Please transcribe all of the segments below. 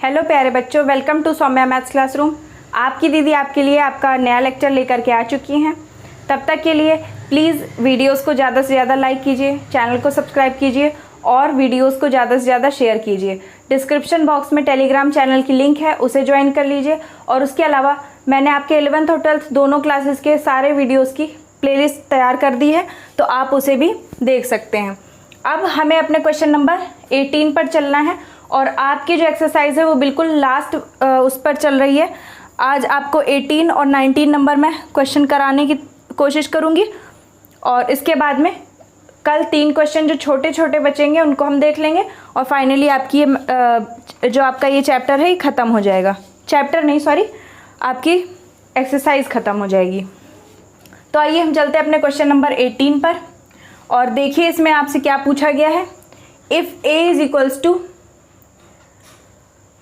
Hello प्यारे बच्चों, welcome to Saumya maths classroom. आपकी दीदी आपके लिए आपका नया लेक्चर लेकर के आ चुकी हैं। तब तक के लिए प्लीज़ वीडियोस को ज़्यादा से ज़्यादा लाइक कीजिए, चैनल को सब्सक्राइब कीजिए और वीडियोस को ज़्यादा से ज़्यादा शेयर कीजिए। डिस्क्रिप्शन बॉक्स में टेलीग्राम चैनल की लिंक है, उसे ज्वाइन कर लीजिए। और उसके अलावा मैंने आपके 11th और 12th दोनों क्लासेस के सारे वीडियोज़ की प्लेलिस्ट तैयार कर दी है, तो आप उसे भी देख सकते हैं। अब हमें अपने क्वेश्चन नंबर 18 पर चलना है और आपकी जो एक्सरसाइज है वो बिल्कुल लास्ट उस पर चल रही है। आज आपको 18 और 19 नंबर में क्वेश्चन कराने की कोशिश करूंगी और इसके बाद में कल 3 क्वेश्चन जो छोटे छोटे बचेंगे उनको हम देख लेंगे और फाइनली आपकी जो आपका ये चैप्टर है ये ख़त्म हो जाएगा। चैप्टर नहीं, सॉरी, आपकी एक्सरसाइज ख़त्म हो जाएगी। तो आइए हम चलते हैं अपने क्वेश्चन नंबर 18 पर और देखिए इसमें आपसे क्या पूछा गया है। If A is equals to,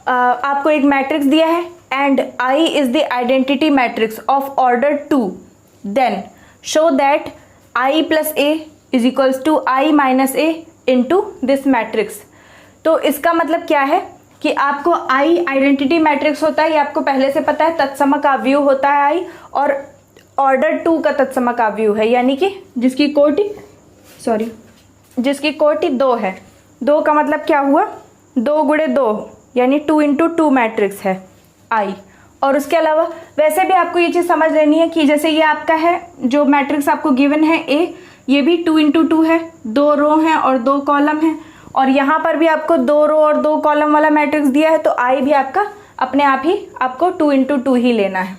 आपको एक मैट्रिक्स दिया है and I is the identity matrix of order 2, then show that I plus A is equals to I minus A into this matrix. तो इसका मतलब क्या है कि आपको आई आइडेंटिटी मैट्रिक्स होता है, ये आपको पहले से पता है। तत्समकाव्यू होता है आई, और ऑर्डर 2 का तत्समकाव्यू है, यानी कि जिसकी कोटि 2 है। 2 का मतलब क्या हुआ, 2 गुणे 2 यानी 2 इंटू 2 मैट्रिक्स है आई। और उसके अलावा वैसे भी आपको ये चीज़ समझ लेनी है कि जैसे ये आपका है जो मैट्रिक्स आपको गिवन है ए, ये भी 2 इंटू 2 है, 2 रो हैं और 2 कॉलम हैं। और यहाँ पर भी आपको 2 रो और 2 कॉलम वाला मैट्रिक्स दिया है, तो आई भी आपका अपने आप ही आपको 2 इंटू 2 ही लेना है।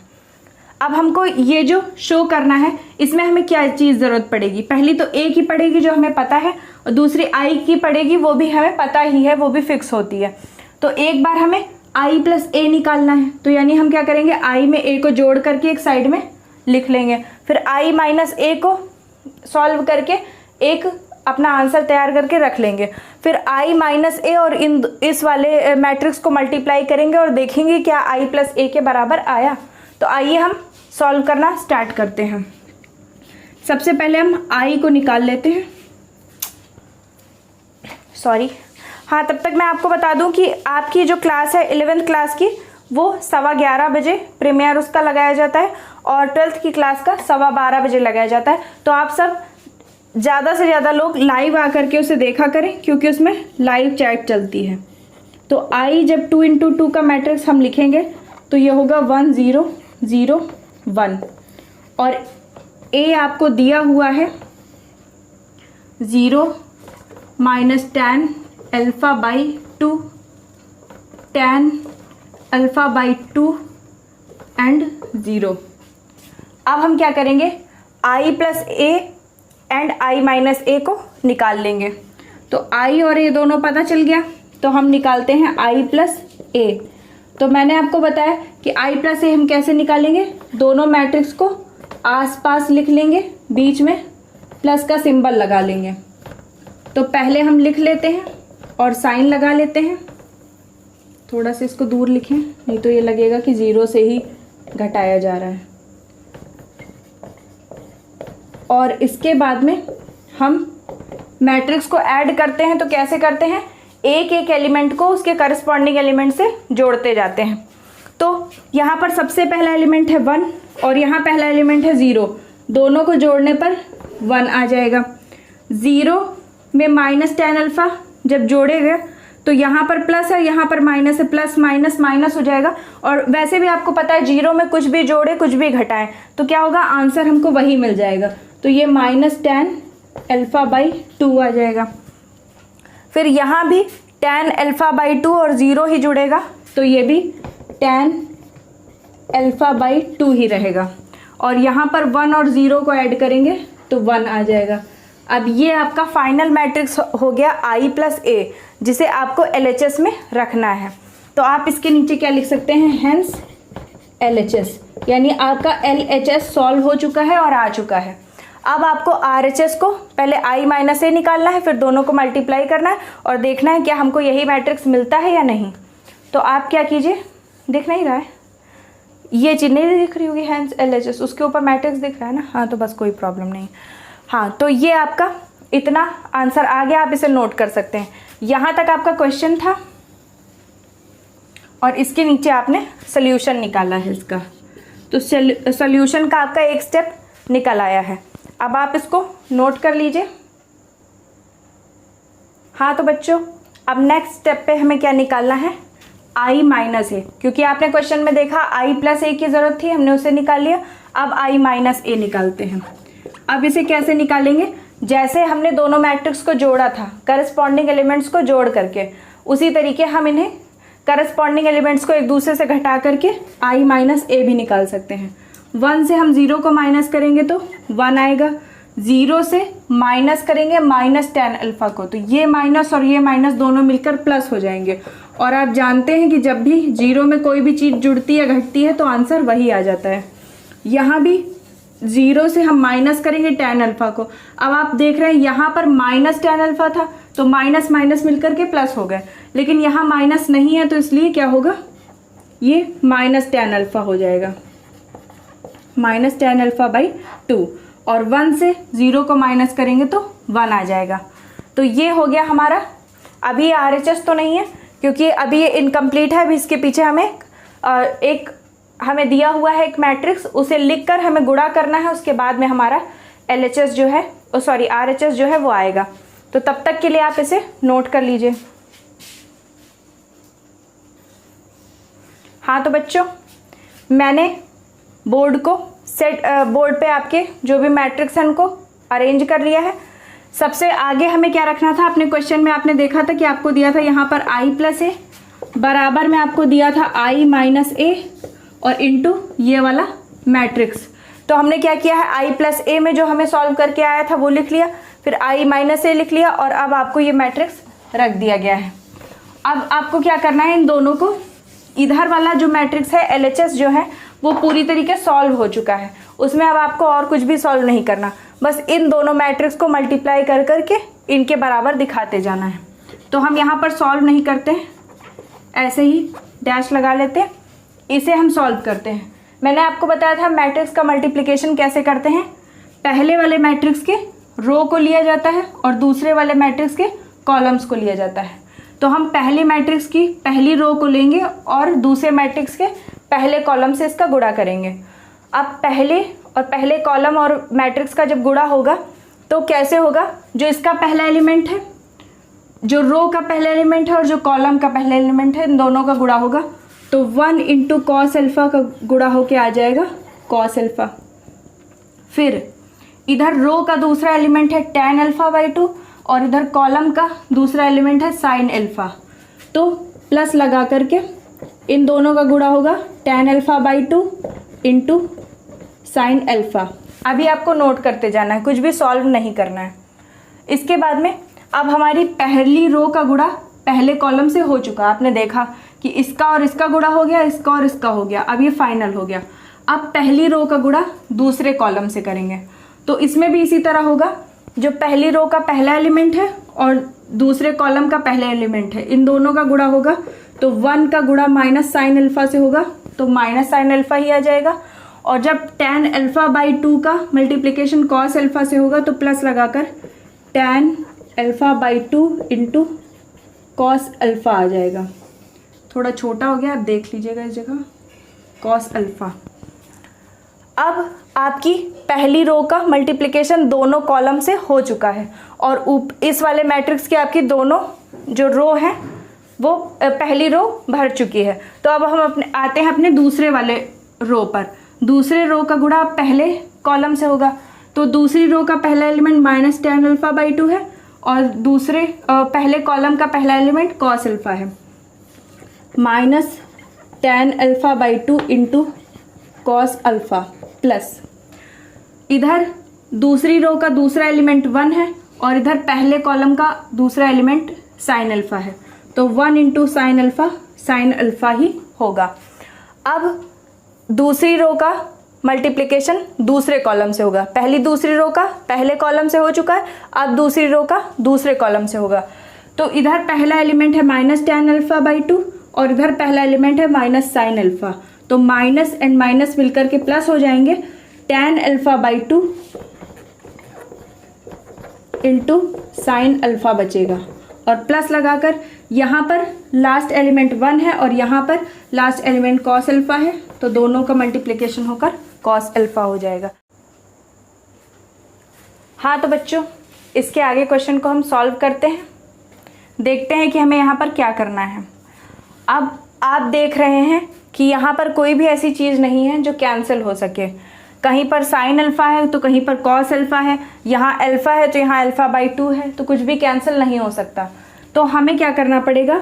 अब हमको ये जो शो करना है इसमें हमें क्या चीज़ ज़रूरत पड़ेगी। पहली तो ए की पड़ेगी जो हमें पता है, और दूसरी आई की पड़ेगी, वो भी हमें पता ही है, वो भी फिक्स होती है। तो एक बार हमें आई प्लस ए निकालना है, तो यानी हम क्या करेंगे, आई में ए को जोड़ करके एक साइड में लिख लेंगे, फिर आई माइनस ए को सॉल्व करके एक अपना आंसर तैयार करके रख लेंगे, फिर आई माइनस ए और इस वाले मैट्रिक्स को मल्टीप्लाई करेंगे और देखेंगे क्या आई प्लस ए के बराबर आया। तो आइए हम सॉल्व करना स्टार्ट करते हैं। सबसे पहले हम आई को निकाल लेते हैं, सॉरी, हाँ, तब तक मैं आपको बता दूं कि आपकी जो क्लास है 11th क्लास की वो 11:15 बजे प्रीमियर उसका लगाया जाता है और 12th की क्लास का 12:15 बजे लगाया जाता है। तो आप सब ज़्यादा से ज़्यादा लोग लाइव आकर के उसे देखा करें, क्योंकि उसमें लाइव चैट चलती है। तो आई जब 2 इंटू 2 का मैट्रिक्स हम लिखेंगे तो ये होगा 1 0 0 1, और ए आपको दिया हुआ है 0 minus tan alpha by 2, tan alpha by 2 and 0। अब हम क्या करेंगे, I plus A and I minus A को निकाल लेंगे। तो आई और ए दोनों पता चल गया, तो हम निकालते हैं आई प्लस ए। तो मैंने आपको बताया कि आई प्लस ए हम कैसे निकालेंगे, दोनों मैट्रिक्स को आसपास लिख लेंगे, बीच में प्लस का सिंबल लगा लेंगे। तो पहले हम लिख लेते हैं और साइन लगा लेते हैं। थोड़ा सा इसको दूर लिखें, नहीं तो ये लगेगा कि 0 से ही घटाया जा रहा है। और इसके बाद में हम मैट्रिक्स को ऐड करते हैं। तो कैसे करते हैं, एक एक एलिमेंट को उसके करस्पॉन्डिंग एलिमेंट से जोड़ते जाते हैं। तो यहाँ पर सबसे पहला एलिमेंट है 1 और यहाँ पहला एलिमेंट है 0, दोनों को जोड़ने पर 1 आ जाएगा। 0 में माइनस tan अल्फ़ा जब जोड़ेगा तो यहाँ पर प्लस है, यहाँ पर माइनस है, प्लस माइनस माइनस हो जाएगा। और वैसे भी आपको पता है 0 में कुछ भी जोड़े कुछ भी घटाएं तो क्या होगा, आंसर हमको वही मिल जाएगा। तो ये माइनस tan अल्फ़ा बाई 2 आ जाएगा। फिर यहाँ भी tan अल्फ़ा बाई 2 और 0 ही जुड़ेगा, तो ये भी tan अल्फ़ा बाई 2 ही रहेगा। और यहाँ पर 1 और 0 को ऐड करेंगे तो 1 आ जाएगा। अब ये आपका फाइनल मैट्रिक्स हो गया आई प्लस ए, जिसे आपको LHS में रखना है। तो आप इसके नीचे क्या लिख सकते हैं, हेंस LHS, यानी आपका LHS सॉल्व हो चुका है और आ चुका है। अब आपको RHS को पहले आई माइनस ए निकालना है, फिर दोनों को मल्टीप्लाई करना है और देखना है क्या हमको यही मैट्रिक्स मिलता है या नहीं। तो आप क्या कीजिए, दिख नहीं रहा है, ये चीज़ नहीं दिख रही होगी, हेंस LHS, उसके ऊपर मैट्रिक्स दिख रहा है ना, हाँ, तो बस कोई प्रॉब्लम नहीं। हाँ, तो ये आपका इतना आंसर आ गया, आप इसे नोट कर सकते हैं। यहाँ तक आपका क्वेश्चन था। और इसके नीचे आपने सोल्यूशन निकाला है इसका। तो सोल्यूशन का आपका एक स्टेप निकल आया है। अब आप इसको नोट कर लीजिए। हाँ तो बच्चों, अब नेक्स्ट स्टेप पे हमें क्या निकालना है, i माइनस ए, क्योंकि आपने क्वेश्चन में देखा i प्लस ए की ज़रूरत थी, हमने उसे निकाल लिया। अब i माइनस ए निकालते हैं। अब इसे कैसे निकालेंगे, जैसे हमने दोनों मैट्रिक्स को जोड़ा था करस्पॉन्डिंग एलिमेंट्स को जोड़ करके, उसी तरीके हम इन्हें करस्पॉन्डिंग एलिमेंट्स को एक दूसरे से घटा करके i माइनस ए भी निकाल सकते हैं। 1 से हम 0 को माइनस करेंगे तो 1 आएगा, 0 से माइनस करेंगे माइनस tan अल्फ़ा को, तो ये माइनस और ये माइनस दोनों मिलकर प्लस हो जाएंगे। और आप जानते हैं कि जब भी 0 में कोई भी चीज़ जुड़ती है घटती है तो आंसर वही आ जाता है। यहाँ भी 0 से हम माइनस करेंगे tan अल्फ़ा को। अब आप देख रहे हैं यहाँ पर माइनस tan अल्फ़ा था तो माइनस माइनस मिलकर के प्लस हो गए, लेकिन यहाँ माइनस नहीं है तो इसलिए क्या होगा, ये माइनस tan अल्फ़ा हो जाएगा, माइनस tan अल्फ़ा बाई 2। और 1 से 0 को माइनस करेंगे तो 1 आ जाएगा। तो ये हो गया हमारा। अभी RHS तो नहीं है क्योंकि अभी ये इनकम्प्लीट है। अभी इसके पीछे हमें दिया हुआ है एक मैट्रिक्स, उसे लिखकर हमें गुणा करना है, उसके बाद में हमारा LHS जो है RHS जो है वो आएगा। तो तब तक के लिए आप इसे नोट कर लीजिए। हाँ तो बच्चों, मैंने बोर्ड पे आपके जो भी मैट्रिक्स हैं उनको अरेंज कर लिया है। सबसे आगे हमें क्या रखना था, अपने क्वेश्चन में आपने देखा था कि आपको दिया था यहाँ पर i प्लस ए, बराबर में आपको दिया था i माइनस ए और इंटू ये वाला मैट्रिक्स। तो हमने क्या किया है, i प्लस ए में जो हमें सॉल्व करके आया था वो लिख लिया, फिर i माइनस ए लिख लिया और अब आपको ये मैट्रिक्स रख दिया गया है। अब आपको क्या करना है, इन दोनों को, इधर वाला जो मैट्रिक्स है LHS जो है वो पूरी तरीके सॉल्व हो चुका है, उसमें अब आपको और कुछ भी सॉल्व नहीं करना, बस इन दोनों मैट्रिक्स को मल्टीप्लाई कर करके इनके बराबर दिखाते जाना है। तो हम यहाँ पर सॉल्व नहीं करते हैं, ऐसे ही डैश लगा लेते हैं, इसे हम सॉल्व करते हैं। मैंने आपको बताया था मैट्रिक्स का मल्टीप्लिकेशन कैसे करते हैं, पहले वाले मैट्रिक्स के रो को लिया जाता है और दूसरे वाले मैट्रिक्स के कॉलम्स को लिया जाता है। तो हम पहले मैट्रिक्स की पहली रो को लेंगे और दूसरे मैट्रिक्स के पहले कॉलम से इसका गुणा करेंगे। अब पहले कॉलम और मैट्रिक्स का जब गुणा होगा तो कैसे होगा, जो इसका पहला एलिमेंट है, जो रो का पहला एलिमेंट है और जो कॉलम का पहला एलिमेंट है, इन दोनों का गुणा होगा तो 1 इंटू कॉस अल्फ़ा का गुणा होके आ जाएगा कॉस अल्फ़ा। फिर इधर रो का दूसरा एलिमेंट है tan अल्फ़ा बाई 2 और इधर कॉलम का दूसरा एलिमेंट है sin अल्फ़ा, तो प्लस लगा करके इन दोनों का गुणा होगा tan alpha by 2 into sin alpha. अभी आपको नोट करते जाना है, कुछ भी सॉल्व नहीं करना है। इसके बाद में अब हमारी पहली रो का गुणा पहले कॉलम से हो चुका, आपने देखा कि इसका और इसका गुणा हो गया, इसका और इसका हो गया, अब ये फाइनल हो गया। अब पहली रो का गुणा दूसरे कॉलम से करेंगे, तो इसमें भी इसी तरह होगा, जो पहली रो का पहला एलिमेंट है और दूसरे कॉलम का पहला एलिमेंट है, इन दोनों का गुणा होगा तो 1 का गुणा माइनस साइन अल्फ़ा से होगा तो माइनस साइन अल्फ़ा ही आ जाएगा। और जब tan अल्फ़ा बाई 2 का मल्टीप्लिकेशन कॉस अल्फ़ा से होगा तो प्लस लगाकर tan alpha by 2 into cos alpha आ जाएगा। थोड़ा छोटा हो गया, आप देख लीजिएगा इस जगह, कॉस अल्फ़ा। अब आपकी पहली रो का मल्टीप्लिकेशन दोनों कॉलम से हो चुका है और इस वाले मैट्रिक्स की आपकी दोनों जो रो हैं वो पहली रो भर चुकी है। तो अब हम आते हैं अपने दूसरे वाले रो पर। दूसरे रो का गुणा पहले कॉलम से होगा, तो दूसरी रो का पहला element minus tan alpha by 2 है और दूसरे पहले कॉलम का पहला एलिमेंट कॉस अल्फ़ा है, minus tan alpha by 2 into cos alpha plus इधर दूसरी रो का दूसरा एलिमेंट 1 है और इधर पहले कॉलम का दूसरा एलिमेंट साइन अल्फ़ा है, तो 1 इंटू साइन अल्फ़ा ही होगा। अब दूसरी रो का मल्टीप्लिकेशन दूसरे कॉलम से होगा, पहली दूसरी रो का पहले कॉलम से हो चुका है, अब दूसरी रो का दूसरे कॉलम से होगा। तो इधर पहला एलिमेंट है माइनस tan अल्फ़ा बाई 2 और इधर पहला एलिमेंट है माइनस साइन अल्फ़ा, तो माइनस एंड माइनस मिलकर के प्लस हो जाएंगे, tan alpha by 2 into sine alpha बचेगा और प्लस लगाकर यहाँ पर लास्ट एलिमेंट 1 है और यहाँ पर लास्ट एलिमेंट कॉस अल्फा है, तो दोनों का मल्टीप्लिकेशन होकर कॉस अल्फा हो जाएगा। हाँ तो बच्चों, इसके आगे क्वेश्चन को हम सॉल्व करते हैं, देखते हैं कि हमें यहाँ पर क्या करना है। अब आप देख रहे हैं कि यहाँ पर कोई भी ऐसी चीज़ नहीं है जो कैंसिल हो सके। कहीं पर साइन अल्फ़ा है तो कहीं पर कॉस अल्फ़ा है, यहाँ अल्फ़ा है तो यहाँ अल्फ़ा बाई 2 है, तो कुछ भी कैंसिल नहीं हो सकता। तो हमें क्या करना पड़ेगा,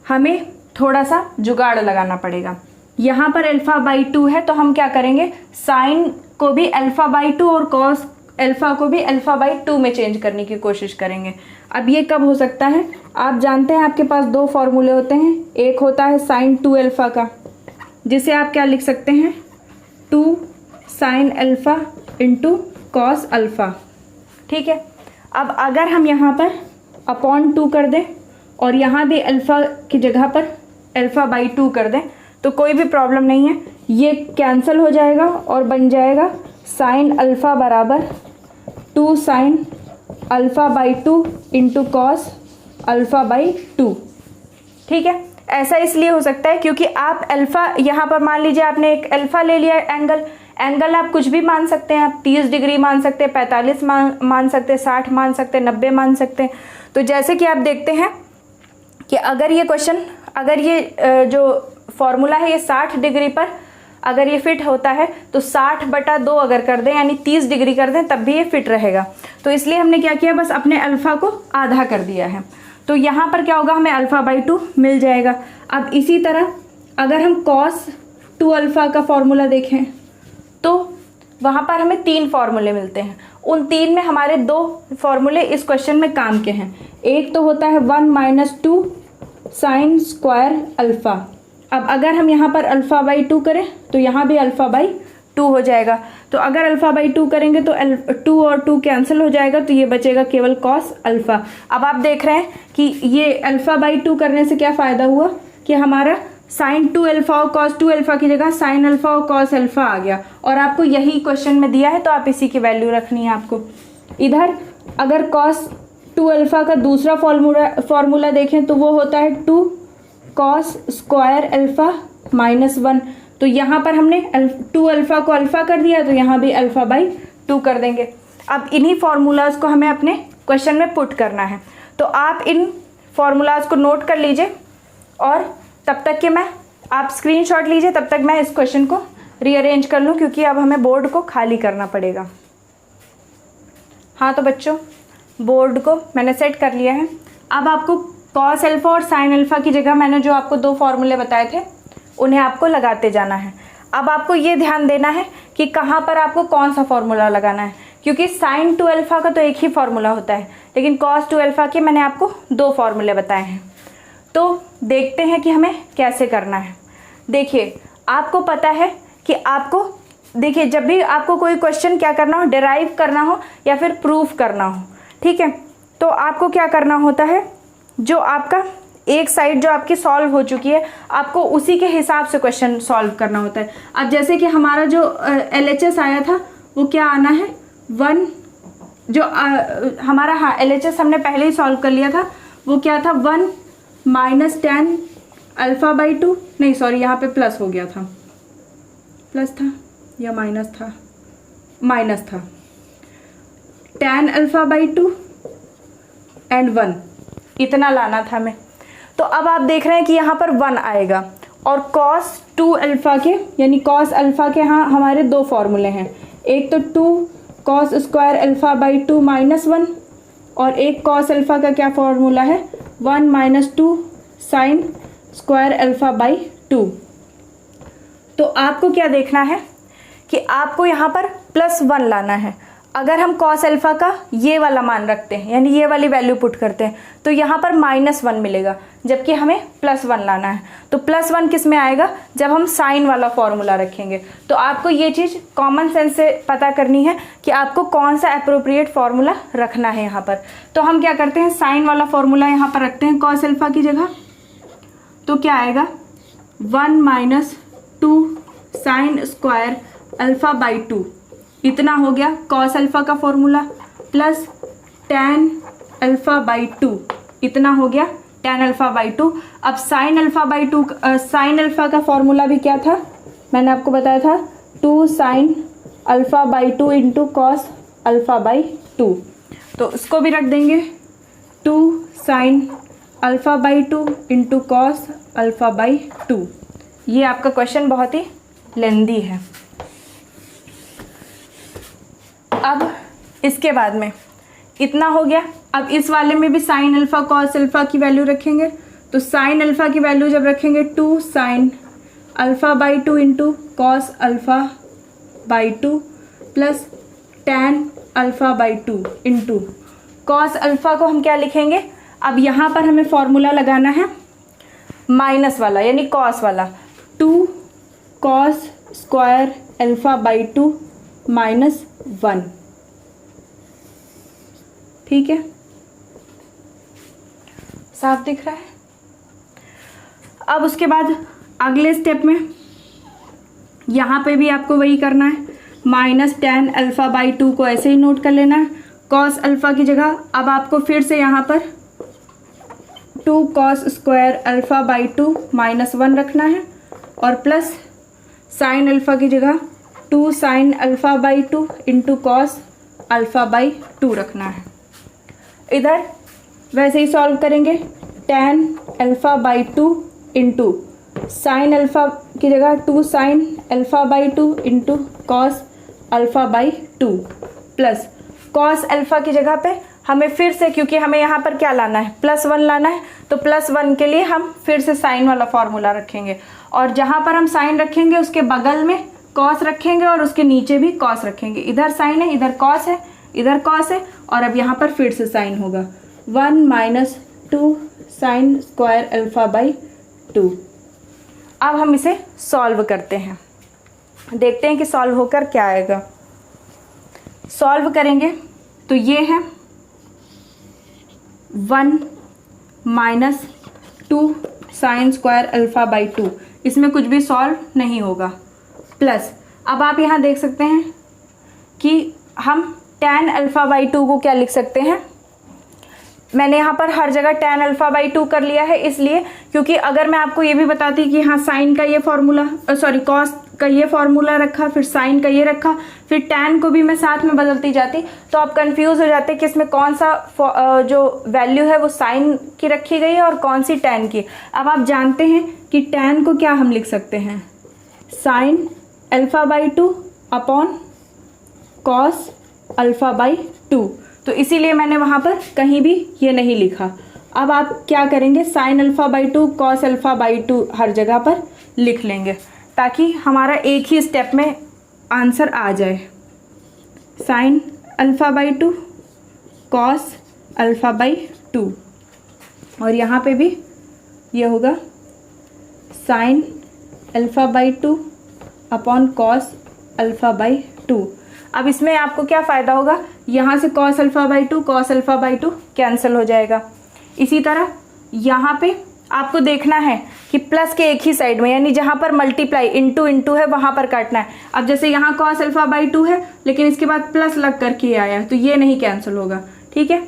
हमें थोड़ा सा जुगाड़ लगाना पड़ेगा। यहाँ पर अल्फ़ा बाई 2 है तो हम क्या करेंगे, साइन को भी अल्फ़ा बाई 2 और कॉस अल्फ़ा को भी अल्फ़ा बाई 2 में चेंज करने की कोशिश करेंगे। अब ये कब हो सकता है, आप जानते हैं आपके पास दो फॉर्मूले होते हैं, एक होता है साइन 2 अल्फ़ा का, जिसे आप क्या लिख सकते हैं, 2 sine alpha into cos alpha. ठीक है, अब अगर हम यहाँ पर अपॉन 2 कर दें और यहाँ भी अल्फ़ा की जगह पर अल्फ़ा बाई 2 कर दें तो कोई भी प्रॉब्लम नहीं है, ये कैंसिल हो जाएगा और बन जाएगा साइन अल्फ़ा बराबर 2 sine alpha by 2 into cos alpha by 2। ठीक है, ऐसा इसलिए हो सकता है क्योंकि आप अल्फ़ा यहाँ पर मान लीजिए आपने एक अल्फ़ा ले लिया एंगल आप कुछ भी मान सकते हैं, आप 30 डिग्री मान सकते हैं, 45 मान सकते हैं, 60 मान सकते हैं, 90 मान सकते हैं। तो जैसे कि आप देखते हैं कि अगर ये क्वेश्चन, अगर ये जो फॉर्मूला है ये 60 डिग्री पर अगर ये फिट होता है तो 60/2 अगर कर दें यानी 30 डिग्री कर दें तब भी ये फिट रहेगा। तो इसलिए हमने क्या किया, बस अपने अल्फ़ा को आधा कर दिया है। तो यहाँ पर क्या होगा, हमें अल्फ़ा बाई 2 मिल जाएगा। अब इसी तरह अगर हम कॉस 2 अल्फ़ा का फॉर्मूला देखें तो वहाँ पर हमें 3 फॉर्मूले मिलते हैं। उन 3 में हमारे 2 फॉर्मूले इस क्वेश्चन में काम के हैं। एक तो होता है 1 - 2 साइन स्क्वायर अल्फ़ा। अब अगर हम यहाँ पर अल्फ़ा बाई 2 करें तो यहाँ भी अल्फ़ा बाई 2 हो जाएगा। तो अगर अल्फ़ा बाई 2 करेंगे तो 2 और 2 कैंसिल हो जाएगा, तो ये बचेगा केवल कॉस अल्फ़ा। अब आप देख रहे हैं कि ये अल्फ़ा बाई 2 करने से क्या फ़ायदा हुआ कि हमारा साइन 2 अल्फ़ा और कॉस 2 अल्फ़ा की जगह साइन अल्फ़ा और कॉस अल्फ़ा आ गया, और आपको यही क्वेश्चन में दिया है तो आप इसी की वैल्यू रखनी है आपको। इधर अगर कॉस 2 अल्फ़ा का दूसरा फॉर्मूला देखें तो वो होता है 2 कॉस स्क्वायर अल्फ़ा -1। तो यहाँ पर हमने 2 अल्फ़ा को अल्फ़ा कर दिया तो यहाँ भी अल्फ़ा बाई 2 कर देंगे। अब इन्हीं फार्मूलाज को हमें अपने क्वेश्चन में पुट करना है, तो आप इन फार्मूलाज को नोट कर लीजिए और तब तक के आप स्क्रीनशॉट लीजिए, तब तक मैं इस क्वेश्चन को रीअरेंज कर लूँ क्योंकि अब हमें बोर्ड को खाली करना पड़ेगा। हाँ तो बच्चों, बोर्ड को मैंने सेट कर लिया है। अब आपको कॉस अल्फ़ा और साइन अल्फ़ा की जगह मैंने जो आपको 2 फॉर्मूले बताए थे उन्हें आपको लगाते जाना है। अब आपको ये ध्यान देना है कि कहाँ पर आपको कौन सा फॉर्मूला लगाना है, क्योंकि साइन 2 अल्फ़ा का तो एक ही फॉर्मूला होता है, लेकिन कॉस 2 अल्फ़ा के मैंने आपको 2 फॉर्मूले बताए हैं। तो देखते हैं कि हमें कैसे करना है। देखिए, आपको पता है कि आपको, देखिए जब भी आपको कोई क्वेश्चन क्या करना हो, डिराइव करना हो या फिर प्रूफ करना हो, ठीक है, तो आपको क्या करना होता है, जो आपका एक साइड जो आपकी सॉल्व हो चुकी है आपको उसी के हिसाब से क्वेश्चन सॉल्व करना होता है। अब जैसे कि हमारा जो LHS आया था वो क्या आना है, 1 जो हमारा, हाँ LHS हमने पहले ही सॉल्व कर लिया था, वो क्या था 1 - 10 अल्फ़ा बाई 2, नहीं सॉरी यहाँ पे प्लस हो गया था, प्लस था या माइनस था, माइनस था, 10 अल्फ़ा बाई 2 एंड 1, इतना लाना था हमें। तो अब आप देख रहे हैं कि यहाँ पर 1 आएगा और cos 2 अल्फ़ा के यानी cos अल्फ़ा के यहाँ हमारे 2 फॉर्मूले हैं, एक तो 2 cos स्क्वायर अल्फ़ा बाई 2 -1 और एक cos अल्फ़ा का क्या फॉर्मूला है 1 - 2 साइन स्क्वायर अल्फ़ा बाई 2। तो आपको क्या देखना है कि आपको यहाँ पर +1 लाना है। अगर हम cos अल्फ़ा का ये वाला मान रखते हैं यानी ये वाली वैल्यू पुट करते हैं तो यहाँ पर -1 मिलेगा, जबकि हमें +1 लाना है। तो +1 किस में आएगा, जब हम साइन वाला फॉर्मूला रखेंगे। तो आपको ये चीज़ कॉमन सेंस से पता करनी है कि आपको कौन सा अप्रोप्रिएट फार्मूला रखना है यहाँ पर। तो हम क्या करते हैं, साइन वाला फॉर्मूला यहाँ पर रखते हैं cos अल्फ़ा की जगह। तो क्या आएगा 1 - 2 साइन स्क्वायर अल्फ़ा बाई 2, इतना हो गया cos अल्फ़ा का formula, plus tan alpha by 2 इतना हो गया tan अल्फ़ा बाई 2। अब sin alpha by 2, sine alpha का फॉर्मूला भी क्या था, मैंने आपको बताया था 2 sin alpha by 2 into cos alpha by 2। तो उसको भी रख देंगे 2 sin alpha by 2 into cos alpha by 2। ये आपका क्वेश्चन बहुत ही लेंदी है। अब इसके बाद में इतना हो गया। अब इस वाले में भी साइन अल्फ़ा कॉस अल्फ़ा की वैल्यू रखेंगे। तो साइन अल्फ़ा की वैल्यू जब रखेंगे 2 sin alpha by 2 into cos alpha by 2 plus tan alpha by 2 into cos alpha को हम क्या लिखेंगे, अब यहाँ पर हमें फॉर्मूला लगाना है माइनस वाला यानी कॉस वाला, 2 cos square alpha by 2 minus 1। ठीक है, साफ दिख रहा है। अब उसके बाद अगले स्टेप में यहाँ पे भी आपको वही करना है, माइनस tan अल्फ़ा बाई 2 को ऐसे ही नोट कर लेना है कॉस अल्फ़ा की जगह। अब आपको फिर से यहाँ पर 2 cos square alpha by 2 minus 1 रखना है और प्लस साइन अल्फ़ा की जगह 2 sin alpha by 2 into cos alpha by 2 रखना है। इधर वैसे ही सॉल्व करेंगे, tan alpha by 2 into sine alpha की जगह 2 sin alpha by 2 into cos alpha by 2 plus cos alpha की जगह पे हमें फिर से, क्योंकि हमें यहाँ पर क्या लाना है +1 लाना है, तो +1 के लिए हम फिर से साइन वाला फॉर्मूला रखेंगे और जहाँ पर हम साइन रखेंगे उसके बगल में कॉस रखेंगे और उसके नीचे भी कॉस रखेंगे। इधर साइन है, इधर कॉस है, इधर कॉस है और अब यहाँ पर फिर से साइन होगा 1 minus 2 sin square alpha by 2। अब हम इसे सॉल्व करते हैं, देखते हैं कि सॉल्व होकर क्या आएगा। सॉल्व करेंगे तो ये है 1 minus 2 sin square alpha by 2, इसमें कुछ भी सॉल्व नहीं होगा, प्लस अब आप यहाँ देख सकते हैं कि हम tan अल्फ़ा बाई 2 को क्या लिख सकते हैं, मैंने यहाँ पर हर जगह tan अल्फ़ा बाई 2 कर लिया है इसलिए क्योंकि अगर मैं आपको ये भी बताती कि हाँ साइन का ये फॉर्मूला, सॉरी कॉस का ये फॉर्मूला रखा, फिर साइन का ये रखा, फिर tan को भी मैं साथ में बदलती जाती, तो आप कंफ्यूज हो जाते कि इसमें कौन सा जो वैल्यू है वो साइन की रखी गई है और कौन सी tan की। अब आप जानते हैं कि tan को क्या हम लिख सकते हैं, sine alpha by 2 upon cos alpha by 2, तो इसीलिए मैंने वहाँ पर कहीं भी ये नहीं लिखा। अब आप क्या करेंगे, sine alpha by 2 cos alpha by 2 हर जगह पर लिख लेंगे ताकि हमारा एक ही स्टेप में आंसर आ जाए। Sine alpha by 2 cos alpha by 2 और यहाँ पे भी ये होगा sine alpha by 2 upon cos alpha by 2। अब इसमें आपको क्या फ़ायदा होगा, यहाँ से cos alpha by 2 cos alpha by 2 cancel हो जाएगा। इसी तरह यहाँ पे आपको देखना है कि प्लस के एक ही साइड में यानी जहाँ पर मल्टीप्लाई इंटू इंटू है वहाँ पर काटना है। अब जैसे यहाँ कॉस अल्फ़ा बाई 2 है लेकिन इसके बाद प्लस लग करके आया है तो ये नहीं कैंसिल होगा। ठीक है,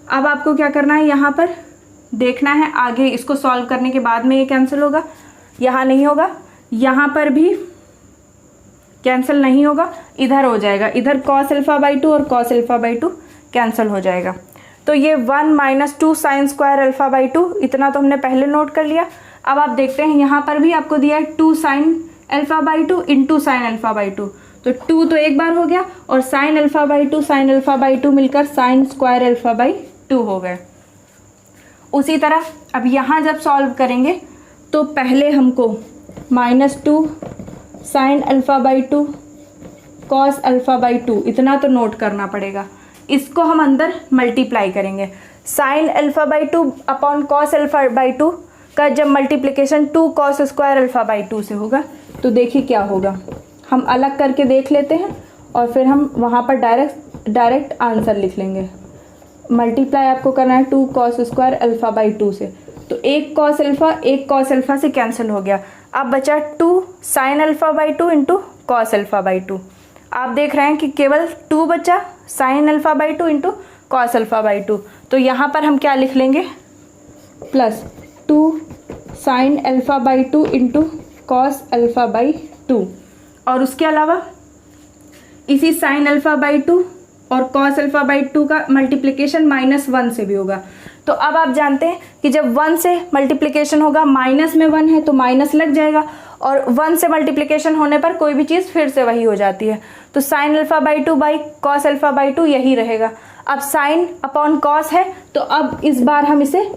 अब आपको क्या करना है, यहाँ पर देखना है आगे इसको सॉल्व करने के बाद में ये कैंसिल होगा, यहाँ नहीं होगा, यहाँ पर भी कैंसिल नहीं होगा, इधर हो जाएगा, इधर कॉस अल्फ़ा बाई 2 और कॉस अल्फ़ा बाई 2 कैंसिल हो जाएगा। तो ये 1 minus 2 sine square alpha by 2 इतना तो हमने पहले नोट कर लिया। अब आप देखते हैं यहाँ पर भी आपको दिया है 2 sine alpha by 2 into sine alpha by 2, तो 2 तो एक बार हो गया और sine alpha by 2 sine alpha by 2 मिलकर साइन स्क्वायर अल्फ़ा बाई 2 हो गए। उसी तरह अब यहाँ जब सॉल्व करेंगे तो पहले हमको -2 sine alpha by 2 cos alpha by 2 इतना तो नोट करना पड़ेगा, इसको हम अंदर मल्टीप्लाई करेंगे। Sine alpha by 2 upon cos alpha by 2 का जब multiplication 2 cos square alpha by 2 से होगा तो देखिए क्या होगा, हम अलग करके देख लेते हैं और फिर हम वहाँ पर डायरेक्ट आंसर लिख लेंगे। मल्टीप्लाई आपको करना है 2 कॉस स्क्वायर अल्फ़ा बाई 2 से, तो एक कॉस अल्फ़ा से कैंसिल हो गया। अब बचा 2 sine alpha by 2 into cos alpha by 2। आप देख रहे हैं कि केवल 2 बचा, sine alpha by 2 into cos alpha by 2, तो यहाँ पर हम क्या लिख लेंगे plus 2 sine alpha by 2 into cos alpha by 2। और उसके अलावा इसी साइन अल्फ़ा बाई 2 और कॉस अल्फ़ा बाई 2 का मल्टीप्लिकेशन -1 से भी होगा। तो अब आप जानते हैं कि जब 1 से मल्टीप्लिकेशन होगा, माइनस में 1 है तो माइनस लग जाएगा, और 1 से मल्टीप्लिकेशन होने पर कोई भी चीज़ फिर से वही हो जाती है। तो sine alpha by 2 by cos alpha by 2 यही रहेगा। अब साइन अपॉन कॉस है तो अब इस बार हम इसे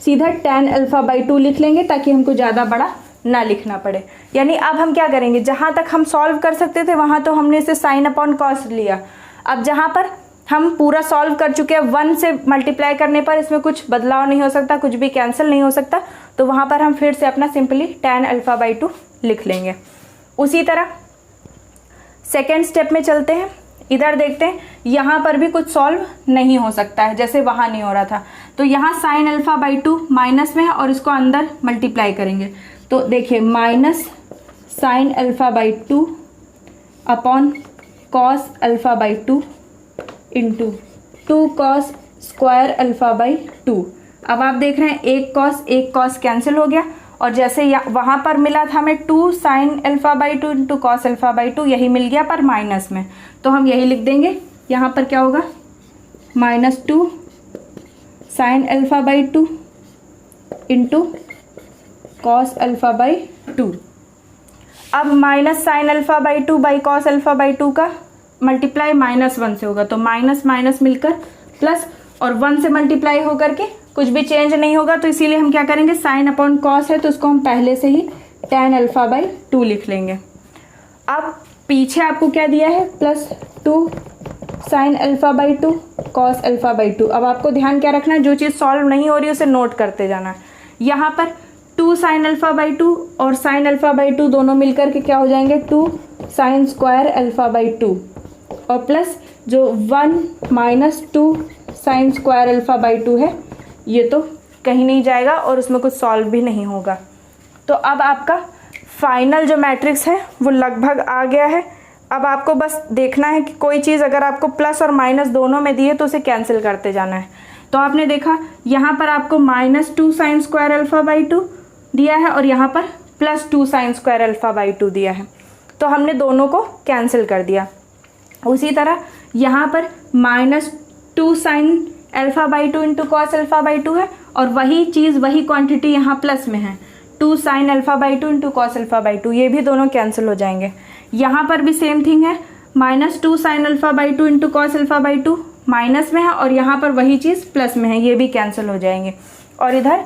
सीधा टैन अल्फ़ा बाई 2 लिख लेंगे ताकि हमको ज़्यादा बड़ा ना लिखना पड़े। यानी अब हम क्या करेंगे, जहाँ तक हम सॉल्व कर सकते थे वहाँ तो हमने इसे साइन अपॉन कॉस लिया। अब जहाँ पर हम पूरा सॉल्व कर चुके हैं, 1 से मल्टीप्लाई करने पर इसमें कुछ बदलाव नहीं हो सकता, कुछ भी कैंसिल नहीं हो सकता, तो वहाँ पर हम फिर से अपना सिंपली टैन अल्फ़ा बाई 2 लिख लेंगे। उसी तरह सेकेंड स्टेप में चलते हैं। इधर देखते हैं, यहाँ पर भी कुछ सॉल्व नहीं हो सकता है, जैसे वहाँ नहीं हो रहा था। तो यहाँ साइन अल्फ़ा बाई 2 माइनस में है और इसको अंदर मल्टीप्लाई करेंगे। तो देखिए minus sine alpha by 2 upon cos alpha by 2 into 2 cos square alpha by 2। अब आप देख रहे हैं एक कॉस कैंसिल हो गया, और जैसे वहाँ पर मिला था हमें 2 sine alpha by 2 into cos alpha by 2, यही मिल गया पर माइनस में, तो हम यही लिख देंगे। यहाँ पर क्या होगा, -2 sine alpha by 2 into cos alpha by 2। अब minus sine alpha by 2 by cos alpha by 2 का मल्टीप्लाई -1 से होगा, तो माइनस माइनस मिलकर प्लस, और 1 से मल्टीप्लाई होकर के कुछ भी चेंज नहीं होगा, तो इसीलिए हम क्या करेंगे, साइन अपॉन कॉस है तो उसको हम पहले से ही टैन अल्फ़ा बाई 2 लिख लेंगे। अब पीछे आपको क्या दिया है, +2 sine alpha by 2 cos alpha by 2। अब आपको ध्यान क्या रखना है, जो चीज़ सॉल्व नहीं हो रही है उसे नोट करते जाना है। यहाँ पर 2 साइन अल्फ़ा बाई 2 और साइन अल्फ़ा बाई 2 दोनों मिलकर के क्या हो जाएंगे, 2 साइन स्क्वायर अल्फ़ा बाई 2, और प्लस जो 1 minus 2 sine square alpha by 2 है, ये तो कहीं नहीं जाएगा और उसमें कुछ सॉल्व भी नहीं होगा। तो अब आपका फाइनल जो मैट्रिक्स है वो लगभग आ गया है। अब आपको बस देखना है कि कोई चीज़ अगर आपको प्लस और माइनस दोनों में दी है तो उसे कैंसिल करते जाना है। तो आपने देखा यहाँ पर आपको -2 साइन स्क्वायर अल्फ़ा बाई 2 दिया है और यहाँ पर +2 साइन स्क्वायर अल्फ़ा बाई 2 दिया है, तो हमने दोनों को कैंसिल कर दिया। उसी तरह यहाँ पर -2 sine alpha by 2 into cos alpha by 2 है, और वही चीज़ वही क्वांटिटी यहाँ प्लस में है, 2 sine alpha by 2 into cos alpha by 2, ये भी दोनों कैंसिल हो जाएंगे। यहाँ पर भी सेम थिंग है, -2 sine alpha by 2 into cos alpha by 2 minus में है, और यहाँ पर वही चीज़ प्लस में है, ये भी कैंसिल हो जाएंगे। और इधर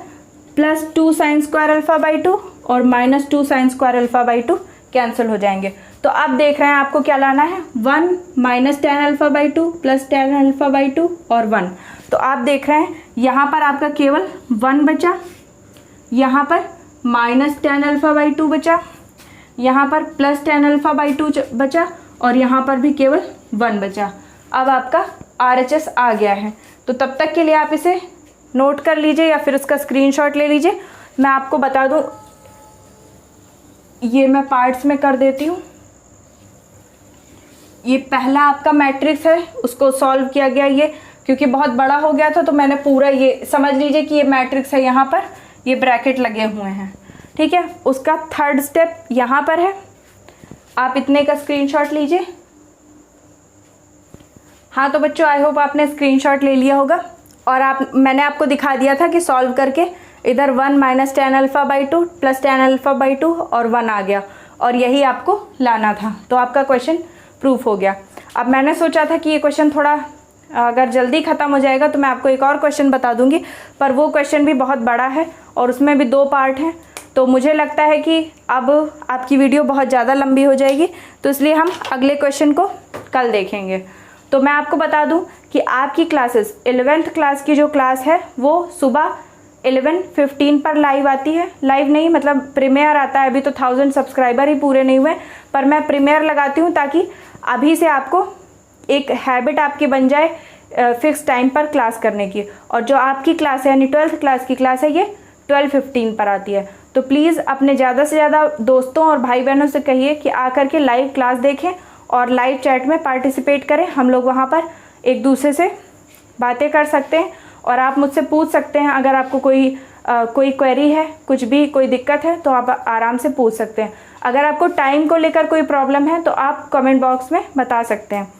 +2 साइन स्क्वायर अल्फ़ा बाई 2 और -2 sine square alpha by 2 cancel हो जाएंगे। तो अब देख रहे हैं आपको क्या लाना है, 1 minus tan alpha by 2 plus tan alpha by 2 और 1। तो आप देख रहे हैं यहाँ पर आपका केवल 1 बचा, यहाँ पर माइनस टैन अल्फ़ा बाई 2 बचा, यहाँ पर प्लस टैन अल्फ़ा बाई 2 बचा, और यहाँ पर भी केवल 1 बचा। अब आपका RHS आ गया है। तो तब तक के लिए आप इसे नोट कर लीजिए या फिर उसका स्क्रीनशॉट ले लीजिए। मैं आपको बता दूँ, ये मैं पार्ट्स में कर देती हूँ। ये पहला आपका मैट्रिक्स है, उसको सॉल्व किया गया, ये क्योंकि बहुत बड़ा हो गया था तो मैंने पूरा, ये समझ लीजिए कि ये मैट्रिक्स है, यहाँ पर ये ब्रैकेट लगे हुए हैं, ठीक है। उसका थर्ड स्टेप यहाँ पर है, आप इतने का स्क्रीनशॉट लीजिए। हाँ तो बच्चों, आई होप आपने स्क्रीनशॉट ले लिया होगा, और मैंने आपको दिखा दिया था कि सॉल्व करके इधर 1 minus tan alpha by 2 plus tan alpha by 2 और 1 आ गया, और यही आपको लाना था। तो आपका क्वेश्चन प्रूफ हो गया। अब मैंने सोचा था कि ये क्वेश्चन थोड़ा अगर जल्दी ख़त्म हो जाएगा तो मैं आपको एक और क्वेश्चन बता दूंगी, पर वो क्वेश्चन भी बहुत बड़ा है और उसमें भी 2 पार्ट हैं, तो मुझे लगता है कि अब आपकी वीडियो बहुत ज़्यादा लंबी हो जाएगी, तो इसलिए हम अगले क्वेश्चन को कल देखेंगे। तो मैं आपको बता दूं कि आपकी क्लासेस 11th क्लास की जो क्लास है वो सुबह 11:15 पर लाइव आती है। लाइव नहीं, मतलब प्रीमियर आता है। अभी तो 1000 सब्सक्राइबर ही पूरे नहीं हुए, पर मैं प्रीमियर लगाती हूँ ताकि अभी से आपको एक हैबिट आपकी बन जाए फिक्स टाइम पर क्लास करने की। और जो आपकी क्लास है यानी 12th क्लास की क्लास है, ये 12:15 पर आती है। तो प्लीज़ अपने ज़्यादा से ज़्यादा दोस्तों और भाई बहनों से कहिए कि आकर के लाइव क्लास देखें और लाइव चैट में पार्टिसिपेट करें। हम लोग वहाँ पर एक दूसरे से बातें कर सकते हैं और आप मुझसे पूछ सकते हैं अगर आपको कोई कोई क्वेरी है, कुछ भी कोई दिक्कत है तो आप आराम से पूछ सकते हैं। अगर आपको टाइम को लेकर कोई प्रॉब्लम है तो आप कमेंट बॉक्स में बता सकते हैं।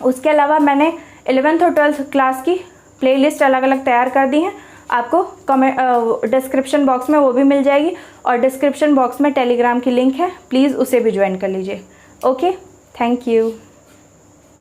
उसके अलावा मैंने 11th और 12th क्लास की प्लेलिस्ट अलग अलग तैयार कर दी हैं, आपको डिस्क्रिप्शन बॉक्स में वो भी मिल जाएगी, और डिस्क्रिप्शन बॉक्स में टेलीग्राम की लिंक है, प्लीज़ उसे भी ज्वाइन कर लीजिए। Okay, thank you.